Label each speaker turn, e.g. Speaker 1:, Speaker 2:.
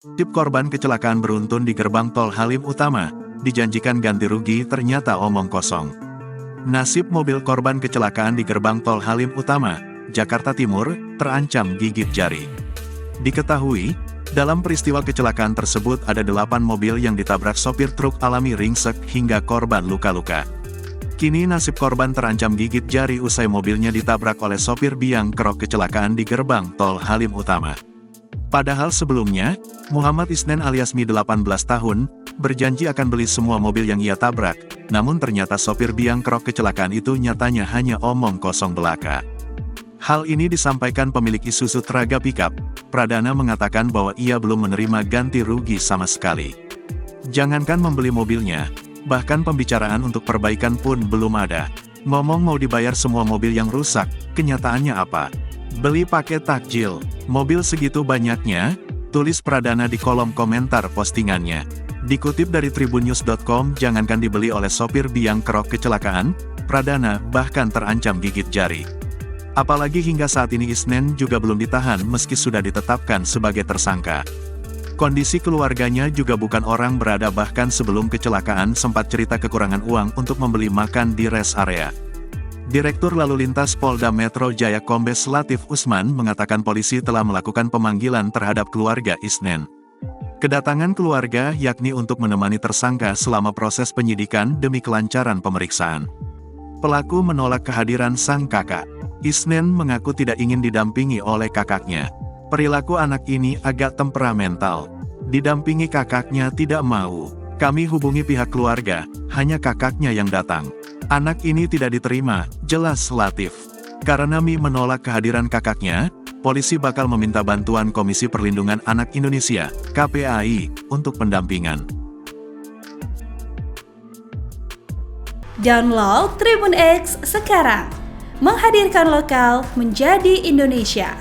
Speaker 1: Tip korban kecelakaan beruntun di gerbang tol Halim Utama, dijanjikan ganti rugi ternyata omong kosong. Nasib mobil korban kecelakaan di gerbang tol Halim Utama, Jakarta Timur, terancam gigit jari. Diketahui, dalam peristiwa kecelakaan tersebut ada 8 mobil yang ditabrak sopir truk alami ringsek hingga korban luka-luka. Kini nasib korban terancam gigit jari usai mobilnya ditabrak oleh sopir biang kerok kecelakaan di gerbang tol Halim Utama. Padahal sebelumnya, Muhammad Isnen alias Mi 18 tahun, berjanji akan beli semua mobil yang ia tabrak, namun ternyata sopir biang kerok kecelakaan itu nyatanya hanya omong kosong belaka. Hal ini disampaikan pemilik Isuzu Traga Pickup, Pradana mengatakan bahwa ia belum menerima ganti rugi sama sekali. Jangankan membeli mobilnya, bahkan pembicaraan untuk perbaikan pun belum ada. Ngomong mau dibayar semua mobil yang rusak, kenyataannya apa? Beli pakai takjil, mobil segitu banyaknya, tulis Pradana di kolom komentar postingannya. Dikutip dari tribunnews.com, jangankan dibeli oleh sopir biang kerok kecelakaan, Pradana bahkan terancam gigit jari. Apalagi hingga saat ini Isnen juga belum ditahan meski sudah ditetapkan sebagai tersangka. Kondisi keluarganya juga bukan orang berada, bahkan sebelum kecelakaan sempat cerita kekurangan uang untuk membeli makan di rest area. Direktur Lalu Lintas Polda Metro Jaya Kombes Latif Usman mengatakan polisi telah melakukan pemanggilan terhadap keluarga Isnen. Kedatangan keluarga yakni untuk menemani tersangka selama proses penyidikan demi kelancaran pemeriksaan. Pelaku menolak kehadiran sang kakak. Isnen mengaku tidak ingin didampingi oleh kakaknya. Perilaku anak ini agak temperamental. Didampingi kakaknya tidak mau. Kami hubungi pihak keluarga, hanya kakaknya yang datang. Anak ini tidak diterima, jelas Latif. Karena Mi menolak kehadiran kakaknya, polisi bakal meminta bantuan Komisi Perlindungan Anak Indonesia, KPAI, untuk pendampingan.
Speaker 2: Download Tribun X sekarang, menghadirkan lokal menjadi Indonesia.